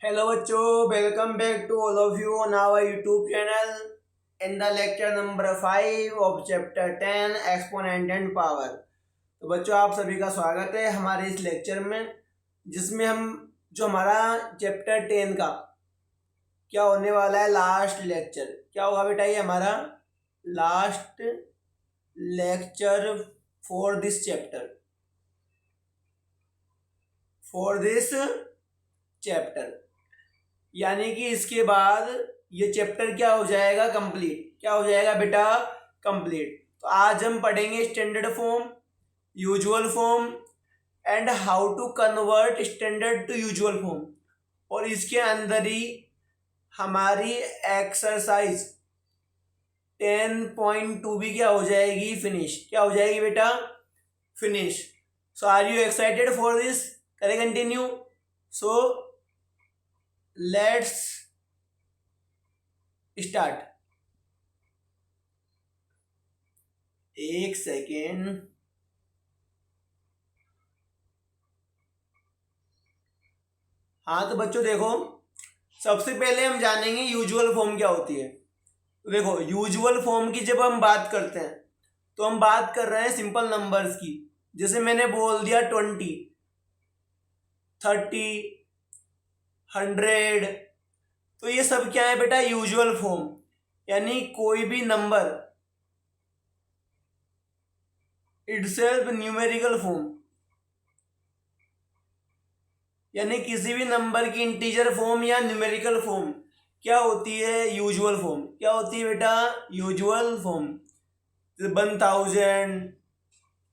Hello बच्चों, welcome back to all of you on our YouTube channel in the lecture number 5 of chapter 10 exponent and power. तो बच्चों आप सभी का स्वागत है हमारे इस लेक्चर में, जिसमें हम जो हमारा चैप्टर 10 का क्या होने वाला है लास्ट लेक्चर। क्या होगा बेटा, ये हमारा last lecture for this chapter, यानी कि इसके बाद ये चैप्टर क्या हो जाएगा, कंप्लीट। क्या हो जाएगा बेटा, कंप्लीट। तो आज हम पढ़ेंगे standard form, usual form and how to convert standard to usual form. और इसके अंदर ही हमारी एक्सरसाइज 10.2 भी क्या हो जाएगी, फिनिश। क्या हो जाएगी बेटा, finish. So are you excited for this? करें कंटिन्यू। So let's start. एक सेकेंड। हाँ तो बच्चों देखो, सबसे पहले हम जानेंगे यूजुअल फॉर्म क्या होती है। तो देखो, यूजुअल फॉर्म की जब हम बात करते हैं तो हम बात कर रहे हैं सिंपल नंबर्स की। जैसे मैंने बोल दिया 20, 30, 100, तो ये सब क्या है बेटा, यूजुअल फॉर्म। यानी कोई भी नंबर इटसेल्फ न्यूमेरिकल फॉर्म, यानी किसी भी नंबर की इंटीजर फॉर्म या न्यूमेरिकल फॉर्म क्या होती है, यूजुअल फॉर्म। क्या होती है बेटा, यूजुअल फॉर्म। 1000,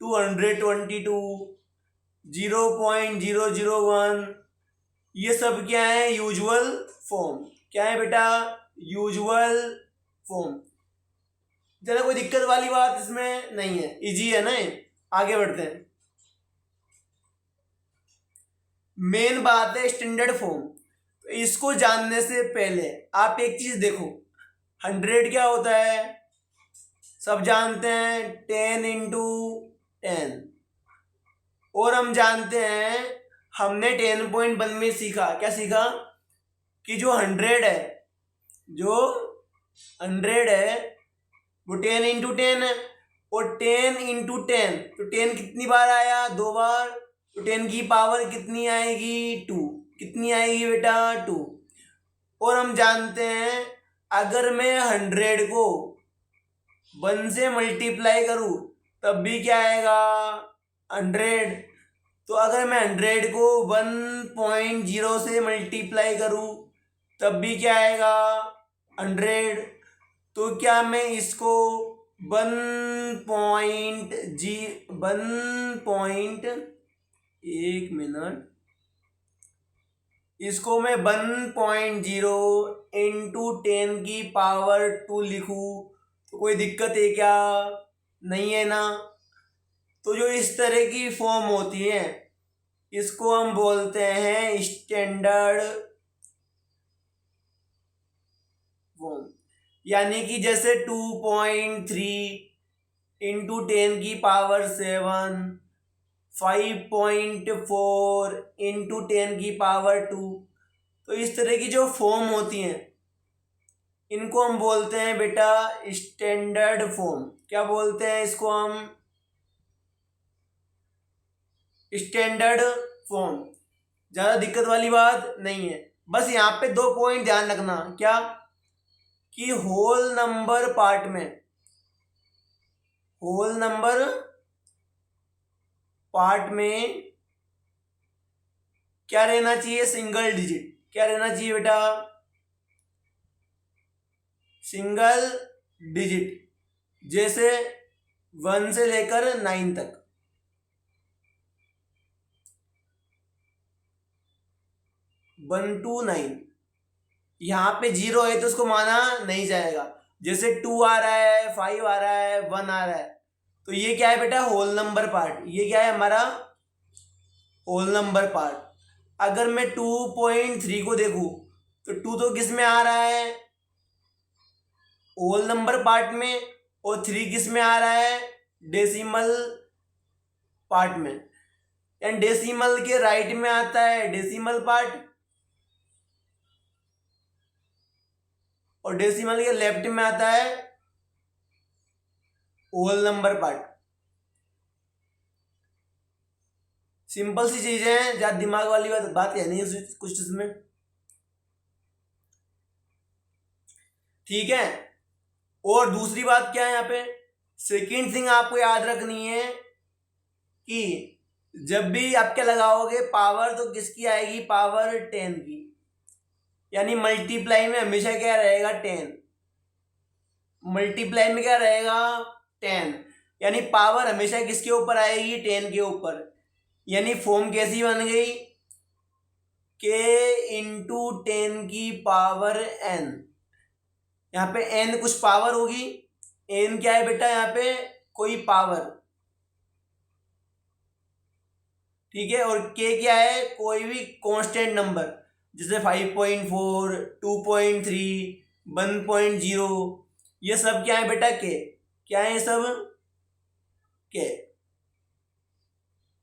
222, 0.001, ये सब क्या है, यूजुअल फॉर्म। क्या है बेटा, यूजुअल फॉर्म। ज़्यादा कोई दिक्कत वाली बात इसमें नहीं है, इजी है ना। आगे बढ़ते हैं। मेन बात है स्टैंडर्ड फॉर्म। तो इसको जानने से पहले आप एक चीज देखो, 100 क्या होता है, सब जानते हैं, 10 × 10। और हम जानते हैं, हमने 10.1 में सीखा, क्या सीखा, कि जो 100 है, जो 100 है वो 10 × 10 है। और 10 × 10, तो 10 कितनी बार आया, 2 बार। तो 10 की पावर कितनी आएगी, 2। कितनी आएगी बेटा, 2। और हम जानते हैं, अगर मैं 100 को 1 से मल्टीप्लाई करूं तब भी क्या आएगा, 100। तो अगर मैं 100 को 1.0 से मल्टीप्लाई करूं तब भी क्या आएगा, 100। तो क्या मैं इसको 1.0 इसको मैं 1.0 इंटू 10 की पावर 2 लिखूं तो कोई दिक्कत है क्या, नहीं है ना। तो जो इस तरह की फॉर्म होती है इसको हम बोलते हैं स्टैंडर्ड फॉर्म। यानी कि जैसे 2.3 इंटू 10 की पावर 7, 5.4 इंटू 10 की पावर 2। तो इस तरह की जो फॉर्म होती हैं इनको हम बोलते हैं बेटा स्टैंडर्ड फॉर्म। क्या बोलते हैं इसको हम, स्टैंडर्ड फॉर्म। ज़्यादा दिक्कत वाली बात नहीं है। बस यहाँ पे 2 पॉइंट ध्यान रखना, क्या, कि होल नंबर पार्ट में, होल नंबर पार्ट में क्या रहना चाहिए, सिंगल डिजिट। क्या रहना चाहिए बेटा, सिंगल डिजिट। जैसे 1 से लेकर 9 तक। 1 to 9, यहाँ पे 0 है तो उसको माना नहीं जाएगा। जैसे 2 आ रहा है, 5 आ रहा है, 1 आ रहा है, तो ये क्या है बेटा, होल नंबर पार्ट। ये क्या है हमारा, होल नंबर पार्ट। अगर मैं 2.3 को देखूं तो 2 तो किस में आ रहा है, होल नंबर पार्ट में। और 3 किस में आ रहा है, डेसिमल पार्ट में। एंड डेसिमल के राइट में आता है डेसिमल पार्ट। और डेसिमल के लेफ्ट में आता है होल नंबर पार्ट। सिंपल सी चीजें हैं, ज्यादा दिमाग वाली बात है नहीं कुछ इसमें, ठीक है। और दूसरी बात क्या है यहाँ पे, सेकेंड थिंग आपको याद रखनी है कि जब भी आप क्या लगाओगे पावर, तो किसकी आएगी, पावर 10 की, यानी मल्टीप्लाई में हमेशा क्या रहेगा 10, मल्टीप्लाई में क्या रहेगा 10, यानी पावर हमेशा किसके ऊपर आएगी 10 के ऊपर। यानी फॉर्म कैसी बन गई, के इंटू 10 की पावर n। यहाँ पे n कुछ पावर होगी, n क्या है बेटा यहाँ पे कोई पावर, ठीक है। और k क्या है कोई भी कांस्टेंट नंबर, जैसे 5.4, 2.3, 1.0, ये सब क्या है बेटा k, क्या है ये सब k,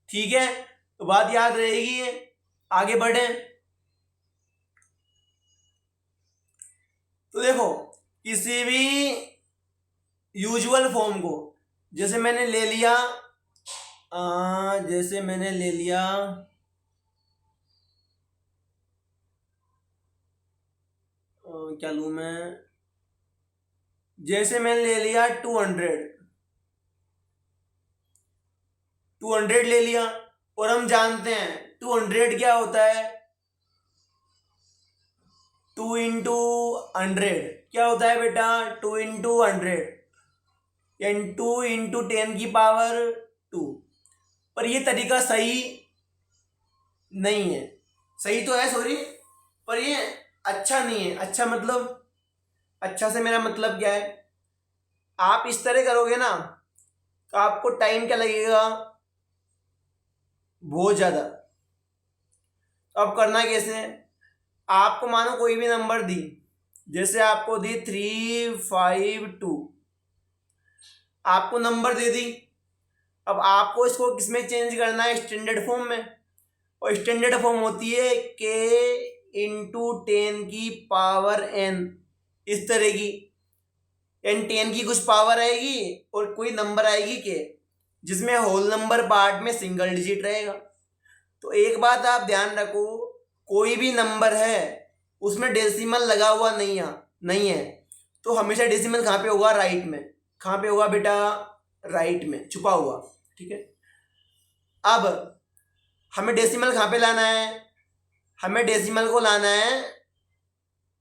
ठीक है। तो बात याद रहेगी, आगे बढ़े। तो देखो किसी भी यूजुअल फॉर्म को, जैसे मैंने ले लिया क्या लूँ मैं, जैसे मैंने ले लिया 200 ले लिया, और हम जानते हैं 200 क्या होता है, 2 इंटू 100 क्या होता है बेटा, 2 इंटू 100, यानी 2 इंटू 10 की पावर 2। पर ये तरीका सही नहीं है, सही तो है सॉरी, पर ये अच्छा नहीं है। अच्छा मतलब, अच्छा से मेरा मतलब क्या है, आप इस तरह करोगे ना तो आपको टाइम क्या लगेगा, बहुत ज़्यादा। तो अब करना कैसे है, आपको मानो कोई भी नंबर दी, जैसे आपको दी 352, आपको नंबर दे दी, अब आपको इसको किसमें चेंज करना है, स्टैंडर्ड फॉर्म में। और स्टैंडर्ड फॉर्म होती है के इंटू 10 की पावर n, इस तरह की, यानी 10 की कुछ पावर आएगी और कोई नंबर आएगी के, जिसमें होल नंबर पार्ट में सिंगल डिजिट रहेगा। तो एक बात आप ध्यान रखो, कोई भी नंबर है उसमें डेसिमल लगा हुआ नहीं है, तो हमेशा डेसिमल कहाँ पे होगा, राइट में। कहाँ पे होगा बेटा, राइट में छुपा हुआ, ठीक है। अब हमें डेसिमल कहाँ पे लाना है, हमें डेसिमल को लाना है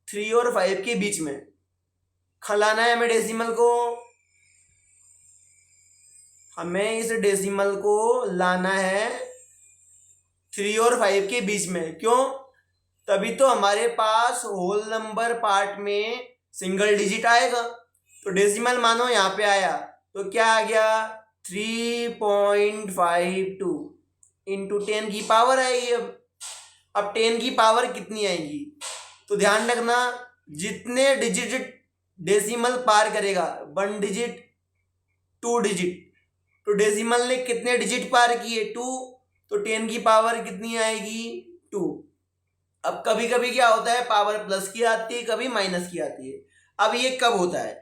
3 और 5 के बीच में। कहाँ लाना है हमें डेसिमल को, हमें इस डेसिमल को लाना है 3 और 5 के बीच में। क्यों, तभी तो हमारे पास होल नंबर पार्ट में सिंगल डिजिट आएगा। तो डेसिमल मानो यहाँ पे आया तो क्या आ गया, 3.52 इंटू 10 की पावर आएगी। अब 10 की पावर कितनी आएगी, तो ध्यान रखना जितने डिजिट डेसिमल पार करेगा, 1 डिजिट 2 डिजिट, तो डेसिमल ने कितने डिजिट पार किए, 2, तो 10 की पावर कितनी आएगी, 2। अब कभी कभी क्या होता है, पावर प्लस की आती है, कभी माइनस की आती है। अब ये कब होता है,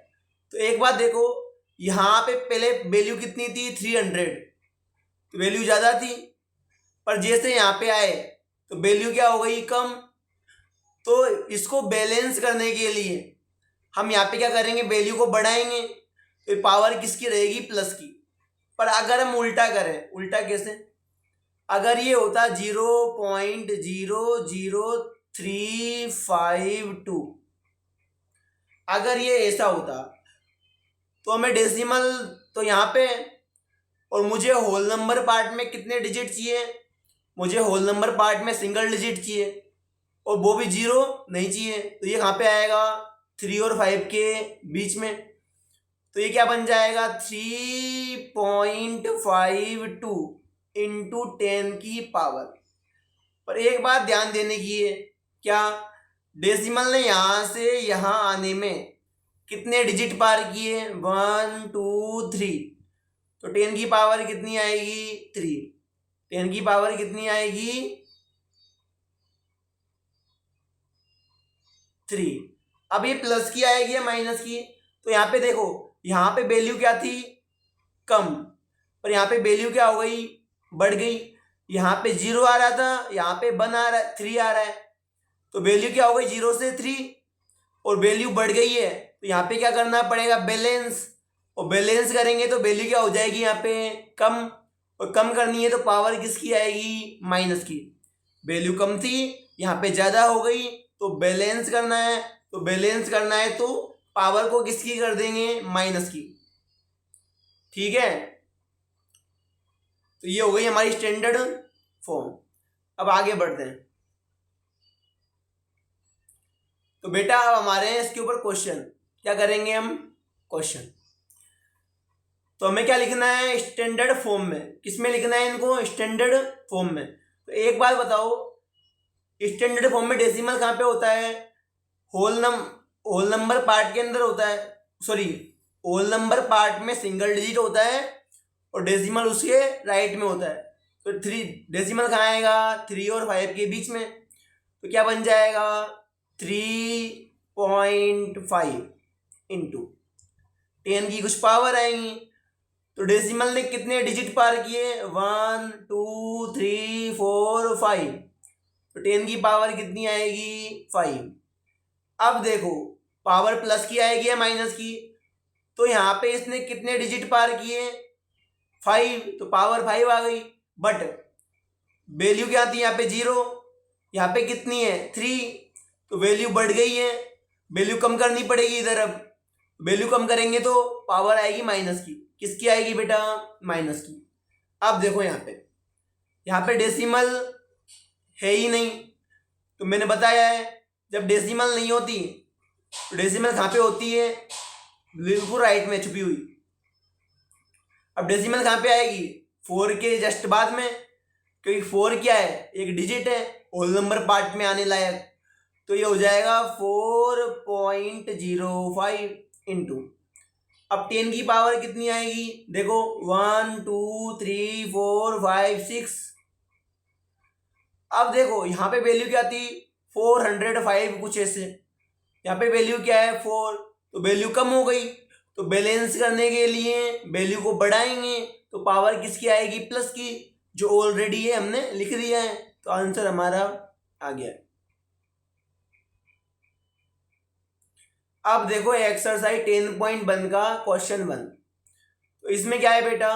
तो एक बात देखो, यहाँ पे पहले वैल्यू कितनी थी 300, तो वैल्यू ज़्यादा थी, पर जैसे यहाँ पे आए तो वैल्यू क्या हो गई, कम। तो इसको बैलेंस करने के लिए हम यहाँ पे क्या करेंगे, वैल्यू को बढ़ाएंगे, तो पावर किसकी रहेगी, प्लस की। पर अगर हम उल्टा करें, उल्टा कैसे, अगर ये होता 0.00352, अगर ये ऐसा होता तो हमें डेसिमल तो यहाँ पे, और मुझे होल नंबर पार्ट में कितने डिजिट चाहिए, मुझे होल नंबर पार्ट में सिंगल डिजिट चाहिए, और वो भी 0 नहीं चाहिए। तो ये कहाँ पे आएगा, 3 और 5 के बीच में। तो ये क्या बन जाएगा, 3.52 इंटू 10 की पावर। पर एक बात ध्यान देने की है, क्या, डेसिमल ने यहाँ से यहाँ आने में कितने डिजिट पार किए, 1 2 3, तो 10 की पावर कितनी आएगी, 3, 10 की पावर कितनी आएगी, 3। अब ये प्लस की आएगी या माइनस की, तो यहाँ पे देखो, यहाँ पे वैल्यू क्या थी, कम, पर यहाँ पे वैल्यू क्या हो गई, बढ़ गई। यहाँ पे 0 आ रहा था, यहाँ पे 1 आ रहा है, 3 आ रहा है, तो वैल्यू क्या हो गई 0 से 3, और वैल्यू बढ़ गई है, तो यहाँ पे क्या करना पड़ेगा, बैलेंस, और बैलेंस करेंगे तो वैल्यू क्या हो जाएगी यहाँ पे, कम, और कम करनी है तो पावर किसकी आएगी, माइनस की। वैल्यू कम थी, यहाँ पे ज़्यादा हो गई, तो बैलेंस करना है, तो बैलेंस करना है तो पावर को किसकी कर देंगे, माइनस की। ठीक है, तो ये हो गई हमारी स्टैंडर्ड फॉर्म। अब आगे बढ़ते हैं। तो बेटा अब हमारे हैं इसके ऊपर क्वेश्चन, क्या करेंगे हम, क्वेश्चन। तो हमें क्या लिखना है, स्टैंडर्ड फॉर्म में। किसमें लिखना है इनको, स्टैंडर्ड फॉर्म में। तो एक बात बताओ, स्टैंडर्ड फॉर्म में डेसिमल कहाँ पे होता है, होल नंबर पार्ट के अंदर होता है, सॉरी, होल नंबर पार्ट में सिंगल डिजिट होता है और डेसिमल उसके राइट में होता है। तो 3 डेसिमल कहाँ आएगा, 3 और 5 के बीच में, तो क्या बन जाएगा 3.5 इंटू 10 की कुछ पावर आएंगी। तो डेसिमल ने कितने डिजिट पार किए, 1 2 3 4 5, तो 10 की पावर कितनी आएगी, 5। अब देखो पावर प्लस की आएगी या माइनस की, तो यहाँ पे इसने कितने डिजिट पार किए, 5, तो पावर 5 आ गई। बट वैल्यू क्या थी यहाँ पे 0, यहाँ पे कितनी है 3, तो वैल्यू बढ़ गई है, वैल्यू कम करनी पड़ेगी इधर। अब वैल्यू कम करेंगे तो पावर आएगी माइनस की, किसकी आएगी बेटा, माइनस की। अब देखो यहाँ पे डेसिमल है ही नहीं, तो मैंने बताया है जब डेसिमल नहीं होती तो डेसिमल कहाँ पे होती है, बिल्कुल राइट में छुपी हुई। अब डेसिमल कहाँ पे आएगी, 4 के जस्ट बाद में, क्योंकि 4 क्या है, एक डिजिट है, होल नंबर पार्ट में आने लायक, तो ये हो जाएगा 4.05 इंटू, अब 10 की पावर कितनी आएगी, देखो 1 2 3 4 5 6। अब देखो यहाँ पे वैल्यू क्या थी, 405 कुछ ऐसे, यहाँ पे वैल्यू क्या है 4, तो वैल्यू कम हो गई, तो बैलेंस करने के लिए वैल्यू को बढ़ाएंगे तो पावर किसकी आएगी, प्लस की, जो ऑलरेडी है हमने लिख दिया है, तो आंसर हमारा आ गया। अब देखो एक्सरसाइज 10.1 का क्वेश्चन 1, तो इसमें क्या है बेटा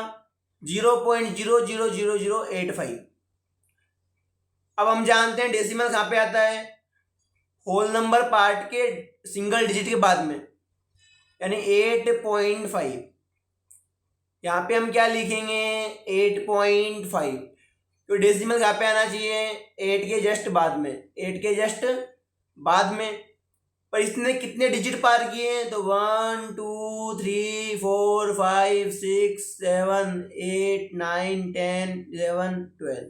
0.000085। अब हम जानते हैं डेसिमल कहाँ पे आता है, होल नंबर पार्ट के सिंगल डिजिट के बाद में, यानी 8.5। यहाँ पे हम क्या लिखेंगे 8.5, तो डेसिमल कहाँ पे आना चाहिए 8 के जस्ट बाद में, 8 के जस्ट बाद में। पर इसने कितने डिजिट पार किए हैं, तो 1 2 3 4 5 6 7 8 9 10 11 12,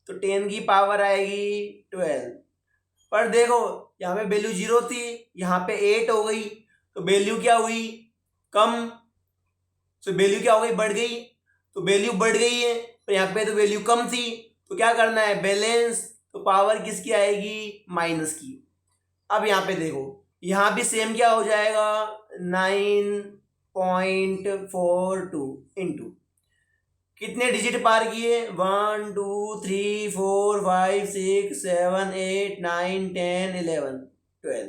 तो 10 की पावर आएगी 12। पर देखो यहाँ पे वैल्यू 0 थी, यहाँ पे 8 हो गई, तो वैल्यू क्या हुई, कम, तो वैल्यू क्या हो गई, बढ़ गई, तो वैल्यू बढ़ गई है, पर यहाँ पे तो वैल्यू कम थी, तो क्या करना है, बैलेंस, तो पावर किसकी आएगी, माइनस की। अब यहाँ पे देखो, यहाँ भी सेम क्या हो जाएगा 9.42 इंटू कितने डिजिट पार किए, 1 2 3 4 5 6 7 8 9 10 11 12,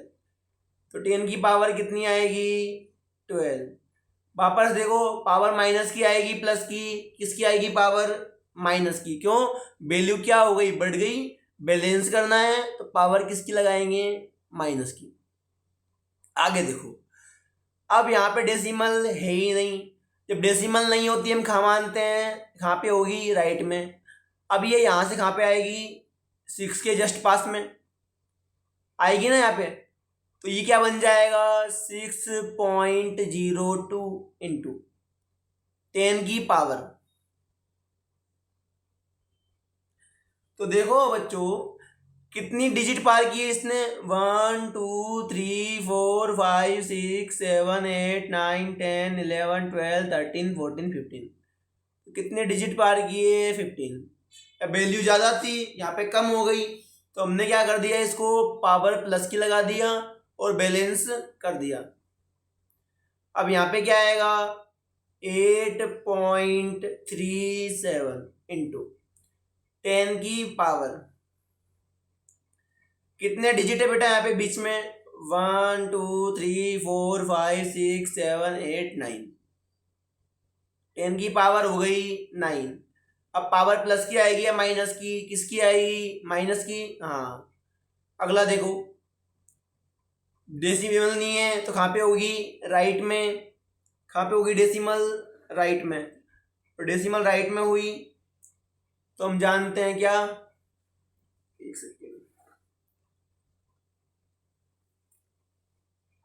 तो 10 की पावर कितनी आएगी 12। वापस देखो पावर माइनस की आएगी, प्लस की, किसकी आएगी पावर, माइनस की, क्यों, वैल्यू क्या हो गई, बढ़ गई, बैलेंस करना है तो पावर किसकी लगाएंगे, माइनस की। आगे देखो, अब यहाँ पे डेसिमल है ही नहीं, जब डेसिमल नहीं होती हम कहाँ मानते हैं, कहाँ पे होगी, राइट में। अब ये यहाँ से कहाँ पे आएगी, 6 के जस्ट पास में आएगी ना यहाँ पे, तो ये क्या बन जाएगा 6.02 इंटू 10 की पावर। तो देखो बच्चों कितनी डिजिट पार की है इसने, 1 2 3 4 5 6 7 8 9 10 11 12 13 14 15, तो कितने डिजिट पार किए 15। वैल्यू ज़्यादा थी, यहाँ पे कम हो गई, तो हमने क्या कर दिया, इसको पावर प्लस की लगा दिया और बैलेंस कर दिया। अब यहाँ पे क्या आएगा 8.37 इंटू 10 की पावर, कितने डिजिट है बेटा यहाँ पे बीच में 1 2 3 4 5 6 7 8 9, 10 की पावर हो गई 9। अब पावर प्लस की आएगी या माइनस की, किसकी आएगी माइनस की। हाँ अगला देखो डेसिमल नहीं है तो कहाँ पे होगी राइट में, कहाँ पे होगी डेसिमल राइट में, तो डेसिमल राइट में हुई तो हम जानते हैं क्या, एक सेकेंड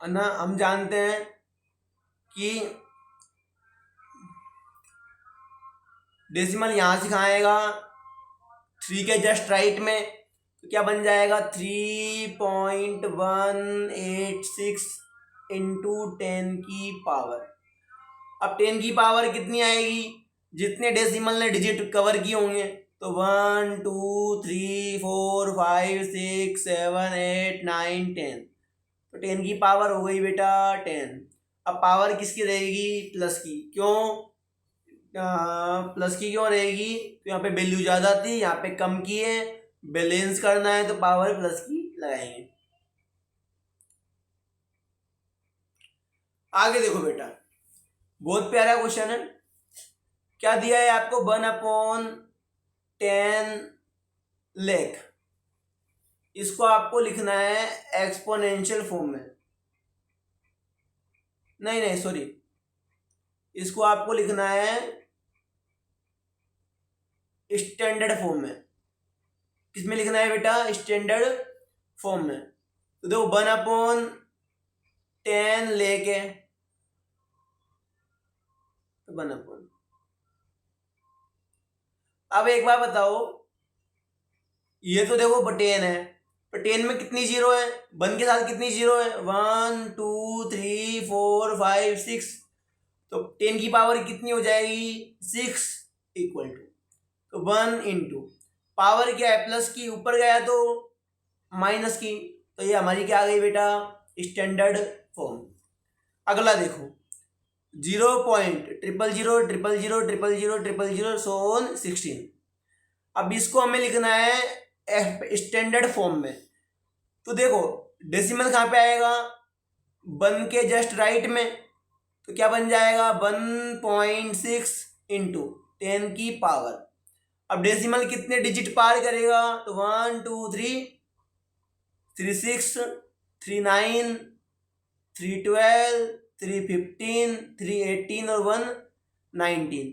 ना, हम जानते हैं कि डेसिमल यहां से कहाँ आएगा 3 के जस्ट राइट में, तो क्या बन जाएगा 3.186 इंटू 10 की पावर। अब 10 की पावर कितनी आएगी, जितने डेसिमल ने डिजिट कवर किए होंगे, तो 1 2 3 4 5 6 7 8 9 10, तो 10 की पावर हो गई बेटा 10। अब पावर किसकी रहेगी प्लस की, क्यों प्लस की क्यों रहेगी, तो यहाँ पे वैल्यू ज़्यादा थी यहाँ पे कम की है, बैलेंस करना है तो पावर प्लस की लगाएंगे। आगे देखो बेटा बहुत प्यारा क्वेश्चन है, क्या दिया है आपको 1/10 लाख, इसको आपको लिखना है एक्सपोनेंशियल फॉर्म में, नहीं सॉरी, इसको आपको लिखना है स्टैंडर्ड फॉर्म में। किसमें लिखना है बेटा स्टैंडर्ड फॉर्म में। तो देखो 1/10 लेके 1/, अब एक बार बताओ ये तो देखो 10 है, पर 10 में कितनी जीरो है, 1 के साथ कितनी जीरो है 1 2 3 4 5 6, तो 10 की पावर कितनी हो जाएगी 6 इक्वल टू 1 इंटू पावर क्या है प्लस की, ऊपर गया तो माइनस की, तो ये हमारी क्या आ गई बेटा स्टैंडर्ड फॉर्म। अगला देखो 0.00000000016, अब इसको हमें लिखना है स्टैंडर्ड फॉर्म में। तो देखो डेसिमल कहाँ पे आएगा 1 के जस्ट राइट में, तो क्या बन जाएगा 1.6 इंटू 10 की पावर। अब डेसिमल कितने डिजिट पार करेगा, तो 1 2 3 6 3 9 3 12 3 15 3 18 और 1 19,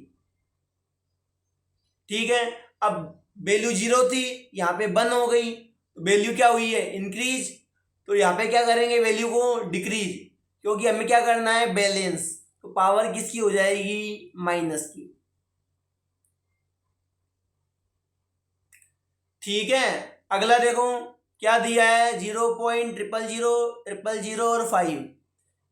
ठीक है। अब वैल्यू 0 थी यहाँ पे 1 हो गई, वैल्यू क्या हुई है इंक्रीज, तो यहाँ पे क्या करेंगे वैल्यू को डिक्रीज, क्योंकि हमें क्या करना है बैलेंस, तो पावर किसकी हो जाएगी माइनस की, ठीक है। अगला देखो क्या दिया है 0.0000000 और 5,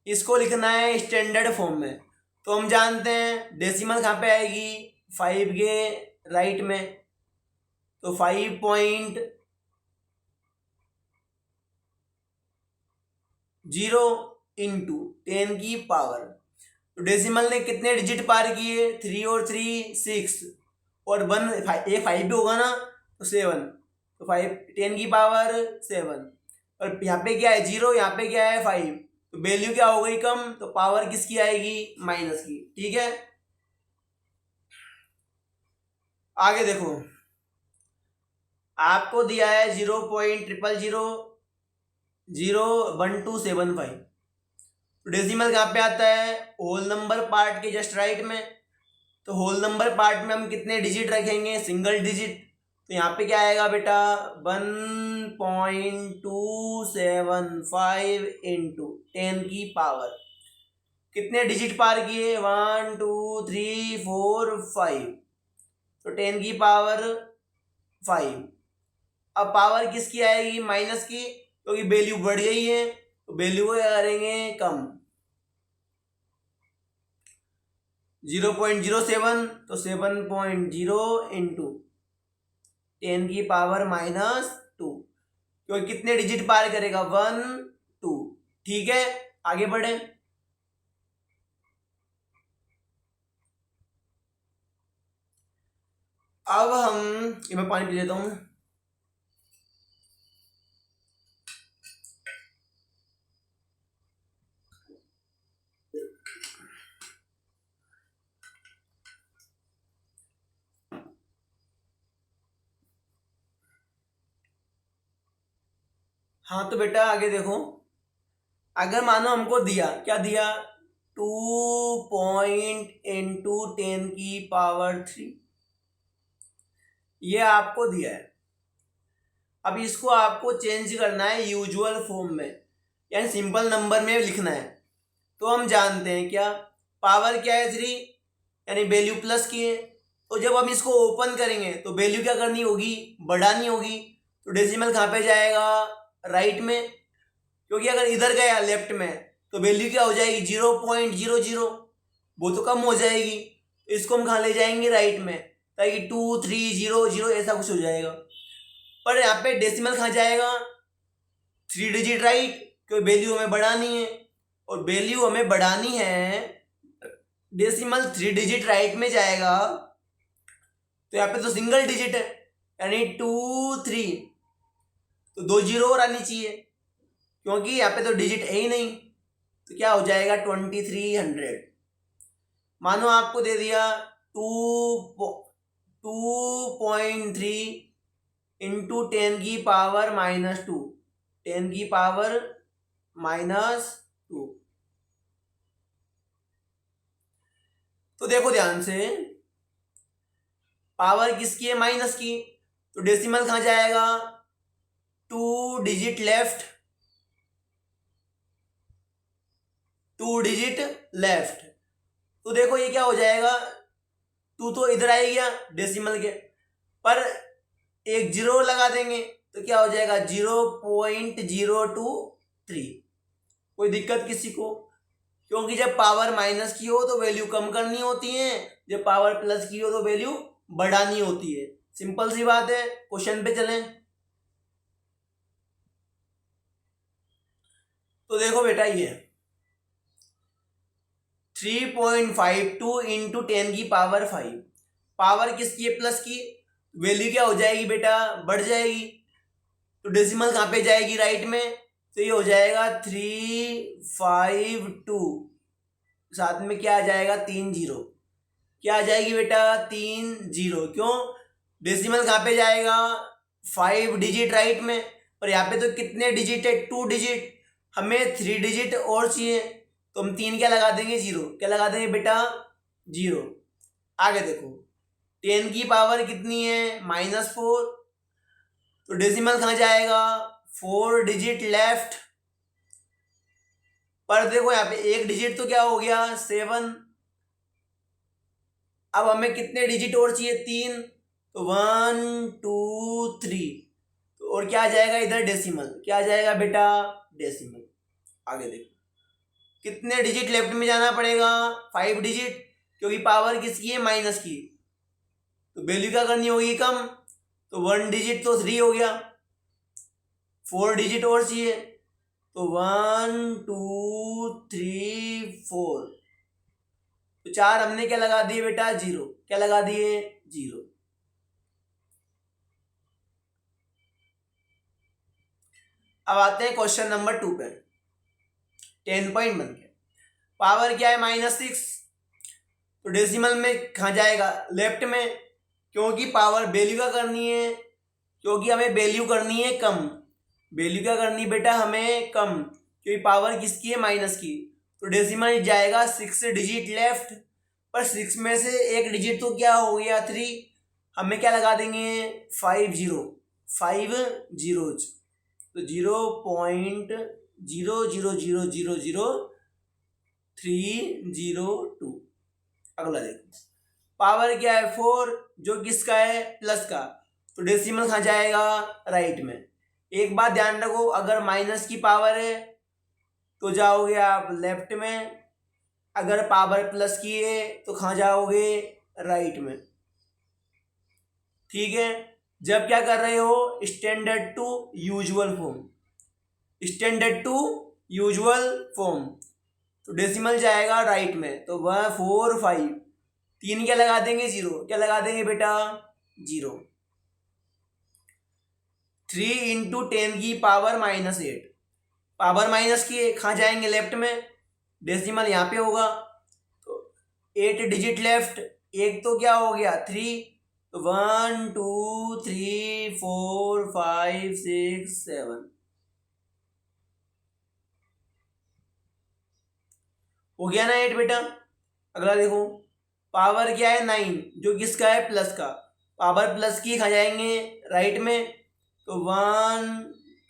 इसको लिखना है स्टैंडर्ड फॉर्म में। तो हम जानते हैं डेसिमल कहाँ पे आएगी 5 के राइट में, तो 5.0 इंटू 10 की पावर, तो डेसिमल ने कितने डिजिट पार किए 3 और 3 6 और 1 ये 5 भी होगा ना तो 7, तो 5 10 की पावर 7, और यहाँ पे क्या है 0 यहाँ पे क्या है 5, तो वैल्यू क्या हो गई कम, तो पावर किसकी आएगी माइनस की, ठीक है। आगे देखो आपको दिया है 0.000001275, डेसिमल कहाँ पे आता है होल नंबर पार्ट के जस्ट राइट में, तो होल नंबर पार्ट में हम कितने डिजिट रखेंगे सिंगल डिजिट, तो यहाँ पे क्या आएगा बेटा 1.275 इंटू 10 की पावर, कितने डिजिट पार किए 1 2 3 4 5, तो 10 की पावर 5। अब पावर किसकी आएगी माइनस की, क्योंकि वैल्यू बढ़ गई है, तो वैल्यू को क्या करेंगे कम, 0.07 तो 7.0 इंटू 10 की पावर -2, क्योंकि कितने डिजिट पार करेगा 1 2, ठीक है, आगे बढ़े। अब हम, ये मैं पानी पी लेता हूँ। हाँ तो बेटा आगे देखो, अगर मानो हमको दिया, क्या दिया, 2 पॉइंट × 10⁻³ ये आपको दिया है। अब इसको आपको चेंज करना है यूजुअल फॉर्म में, यानी सिंपल नंबर में लिखना है। तो हम जानते हैं क्या, पावर क्या है 3, यानी वैल्यू प्लस की है। तो जब हम इसको ओपन करेंगे तो वैल्यू क्या करनी होगी, बढ़ानी होगी। तो डेसिमल कहाँ पे जाएगा, राइट में, क्योंकि अगर इधर गया लेफ्ट में तो वैल्यू क्या हो जाएगी, 0.00, वो तो कम हो जाएगी। तो इसको हम कहाँ ले जाएंगे, राइट में, ताकि 2300 ऐसा कुछ हो जाएगा। पर यहाँ पे डेसिमल कहाँ जाएगा, 3 डिजिट राइट, क्योंकि वैल्यू हमें बढ़ानी है, और वैल्यू हमें बढ़ानी है, डेसिमल 3 डिजिट राइट में जाएगा। तो यहाँ पे तो सिंगल डिजिट है, यानी 2 3, तो 2 जीरो और आनी चाहिए, क्योंकि यहाँ पे तो डिजिट है ही नहीं। तो क्या हो जाएगा, 2300। मानो आपको दे दिया 2.3 × 10⁻², 10⁻²। तो देखो ध्यान से, पावर किसकी है, माइनस की, तो डेसिमल कहाँ जाएगा, 2 डिजिट लेफ्ट, 2 डिजिट लेफ्ट। तो देखो ये क्या हो जाएगा, 2 तो इधर आ गया डेसिमल के, पर एक जीरो लगा देंगे तो क्या हो जाएगा, 0.023। कोई दिक्कत किसी को, क्योंकि जब पावर माइनस की हो तो वैल्यू कम करनी होती है, जब पावर प्लस की हो तो वैल्यू बढ़ानी होती है। सिंपल सी बात है। क्वेश्चन पे चलें। तो देखो बेटा, ये 3.52 × 10⁵, पावर किसकी है, प्लस की, वैल्यू क्या हो जाएगी बेटा, बढ़ जाएगी। तो डेसिमल कहाँ पे जाएगी, राइट में, तो ये हो जाएगा 352, साथ में क्या आ जाएगा, 3 जीरो, क्या आ जाएगी बेटा, 3 जीरो। क्यों, डेसिमल कहाँ पे जाएगा, 5 डिजिट राइट में, पर यहाँ पे तो कितने डिजिट है, 2 डिजिट, हमें 3 डिजिट और चाहिए, तो हम 3 क्या लगा देंगे, जीरो, क्या लगा देंगे बेटा, जीरो। आगे देखो, 10 की पावर कितनी है, -4, तो डेसिमल कहाँ जाएगा, 4 डिजिट लेफ्ट, पर देखो यहाँ पे एक डिजिट तो क्या हो गया, 7। अब हमें कितने डिजिट और चाहिए, 3, तो 1 2 3, तो और क्या आ जाएगा इधर, डेसिमल, क्या आ जाएगा बेटा, डेसिमल। आगे देखो, कितने डिजिट लेफ्ट में जाना पड़ेगा, 5 डिजिट, क्योंकि पावर किसकी है, माइनस की, तो वैल्यू क्या करनी होगी, कम, तो 1 डिजिट तो 3 हो गया, 4 डिजिट और चाहिए, तो 1 2 3 4, तो 4 हमने क्या लगा दिए बेटा, जीरो, क्या लगा दिए, जीरो। अब आते हैं क्वेश्चन नंबर 2 पे। 10.1 के पावर क्या है, -6, तो डेसिमल में कहाँ जाएगा, लेफ्ट में, क्योंकि पावर वैल्यू क्या करनी है, क्योंकि हमें वैल्यू करनी है कम, वैल्यू क्या करनी बेटा, हमें कम, क्योंकि पावर किसकी है, माइनस की, तो डेसिमल जाएगा 6 डिजिट लेफ्ट, पर 6 में से एक डिजिट तो क्या हो गया, 3, हमें क्या लगा देंगे, 5 जीरो, 5 जीरोज, तो 0.00000302। अगला देखो, पावर क्या है, 4, जो किसका है, प्लस का, तो डेसिमल कहाँ जाएगा, राइट में। एक बात ध्यान रखो, अगर माइनस की पावर है तो जाओगे आप लेफ्ट में, अगर पावर प्लस की है तो कहाँ जाओगे, राइट में। ठीक है, जब क्या कर रहे हो, standard to usual form, standard to usual form, तो डेसिमल जाएगा राइट में, तो 145, 3 क्या लगा देंगे 0, क्या लगा देंगे बेटा 0। 3 इंटू 10 की पावर -8, पावर माइनस की कहाँ जाएंगे लेफ्ट में, डेसिमल यहाँ पे होगा, तो 8 डिजिट लेफ्ट, एक तो क्या हो गया 3, 1 2 3 4 5 6 7 हो गया ना 8 बेटा। अगला देखो, पावर क्या है 9, जो किसका है प्लस का, पावर प्लस की खा जाएंगे राइट में, तो 1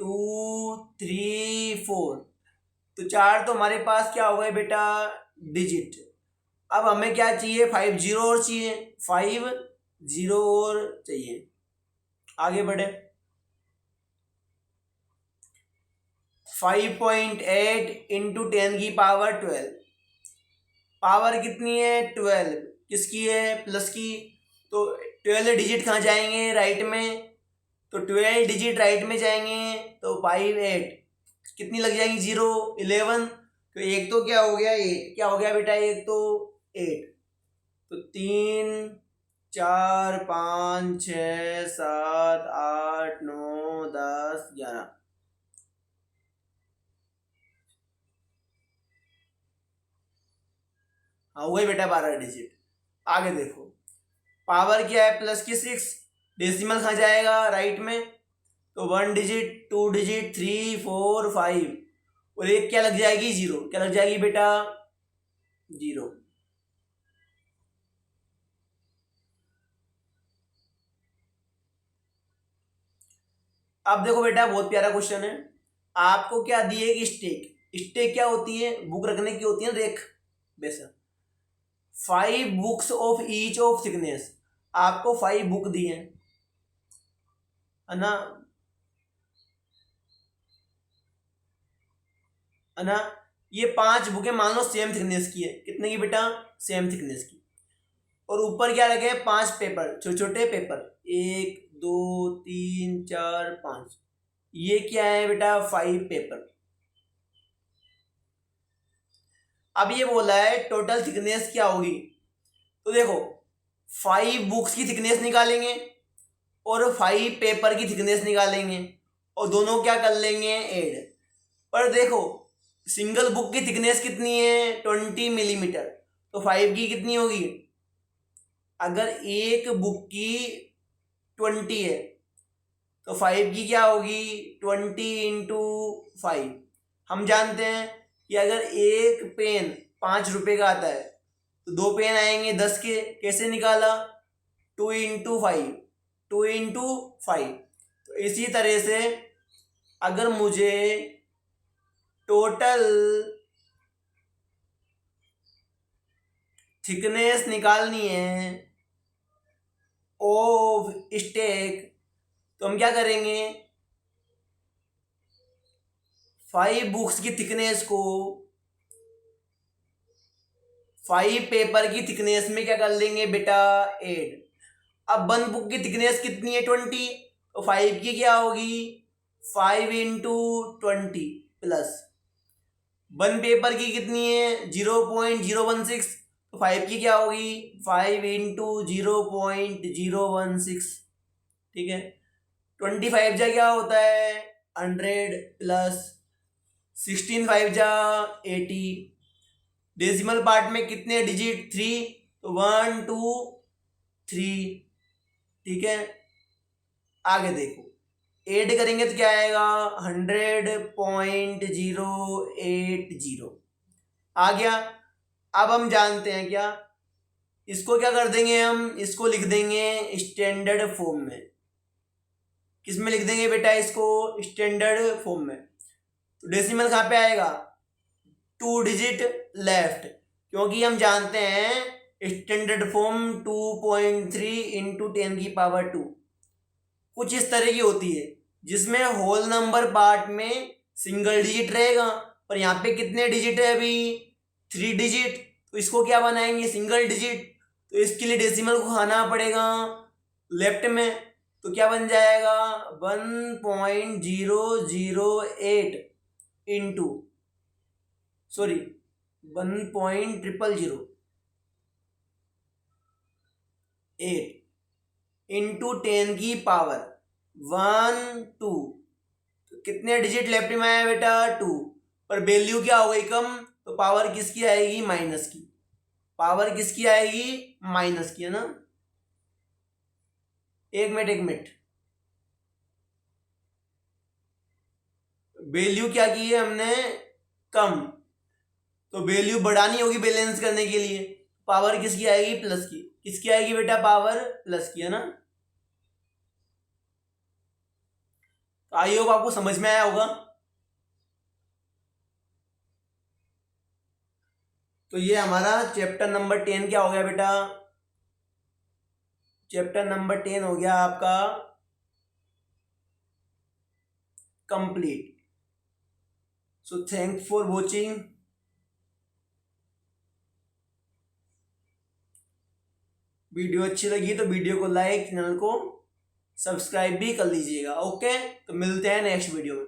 2 3 4, तो 4 तो हमारे पास क्या हो गए बेटा डिजिट। अब हमें क्या चाहिए 5 0 और चाहिए, 5 0 और चाहिए। आगे बढ़े, 5.8 इंटू 10 की पावर 12, पावर कितनी है 12, किसकी है प्लस की, तो 12 डिजिट कहाँ जाएंगे राइट में, तो 12 डिजिट राइट में जाएंगे, तो 5 8 कितनी लग जाएंगी 0 11, तो एक तो क्या हो गया 8, क्या हो गया बेटा एक तो 8, तो 3 4 5 6 7 8 9 10 11, हाँ हो गई बेटा 12 डिजिट। आगे देखो, पावर क्या है प्लस की 6, डेसिमल कहाँ जाएगा राइट में, तो 1 डिजिट 2 डिजिट 3 4 5, और एक क्या लग जाएगी 0, क्या लग जाएगी बेटा 0। अब देखो बेटा बहुत प्यारा क्वेश्चन है, आपको क्या दिए कि स्टेक, स्टेक क्या होती है, बुक रखने की होती है रेख बेसा, 5 books of each of thickness, आपको 5 बुक दिए है ना, है ना, ये 5 बुकें मान लो सेम थिकनेस की है, कितने की बेटा सेम थिकनेस की, और ऊपर क्या लगे 5 पेपर, छोटे छोटे पेपर, 1 2 3 4 5, ये क्या है बेटा 5 पेपर। अब ये बोला है टोटल थिकनेस क्या होगी, तो देखो 5 बुक्स की थिकनेस निकालेंगे और 5 पेपर की थिकनेस निकालेंगे, और दोनों क्या कर लेंगे ऐड, पर देखो सिंगल बुक की थिकनेस कितनी है 20 मिलीमीटर, तो 5 की कितनी होगी, अगर एक बुक की 20 है तो 5 की क्या होगी 20 इंटू 5, हम जानते हैं कि अगर एक पेन 5 रुपए का आता है तो 2 पेन आएंगे 10 के, कैसे निकाला 2 इंटू 5, 2 इंटू 5, तो इसी तरह से अगर मुझे टोटल थिकनेस निकालनी है ऑफ स्टेक, तो हम क्या करेंगे 5 बुक्स की थिकनेस को 5 पेपर की थिकनेस में क्या कर लेंगे बेटा ऐड। अब 1 बुक की थिकनेस कितनी है 20, तो 5 की क्या होगी 5 इंटू 20 प्लस 1 पेपर की कितनी है 0.016, तो 5 की क्या होगी 5 इंटू 0.016, ठीक है। 25 जा क्या होता है 100 प्लस 16 5 जा 80, डेसिमल पार्ट में कितने डिजिट 3, तो 1 2 3, ठीक है। आगे देखो ऐड करेंगे तो क्या आएगा 100.080 आ गया। अब हम जानते हैं क्या, इसको क्या कर देंगे हम, इसको लिख देंगे स्टैंडर्ड फॉर्म में, किस में लिख देंगे बेटा इसको स्टैंडर्ड फॉर्म में, तो डेसिमल कहाँ पे आएगा 2 डिजिट लेफ्ट, क्योंकि हम जानते हैं स्टैंडर्ड फॉर्म 2.3 इंटू 10 की पावर 2 कुछ इस तरह की होती है, जिसमें होल नंबर पार्ट में सिंगल डिजिट रहेगा, पर यहाँ पे कितने डिजिट है अभी 3 डिजिट, तो इसको क्या बनाएंगे सिंगल डिजिट, तो इसके लिए डेसिमल को खाना पड़ेगा लेफ्ट में, तो क्या बन जाएगा 1.008 इंटू सॉरी 1.008 इंटू 10 की पावर 1 2, तो कितने डिजिट लेफ्ट में आया बेटा 2, पर वैल्यू क्या हो गई कम, तो पावर किसकी आएगी माइनस की, पावर किसकी आएगी माइनस की, है ना। एक मिनट वैल्यू क्या की है हमने कम, तो वैल्यू बढ़ानी होगी बैलेंस करने के लिए, पावर किसकी आएगी प्लस की, किसकी आएगी बेटा पावर प्लस की, है ना। तो आई होप आपको समझ में आया होगा। तो ये हमारा चैप्टर नंबर 10 क्या हो गया बेटा, चैप्टर नंबर 10 हो गया आपका complete. So thank for watching. Video अच्छी लगी तो वीडियो को लाइक, चैनल को सब्सक्राइब भी कर लीजिएगा। ओके, तो मिलते हैं नेक्स्ट वीडियो में।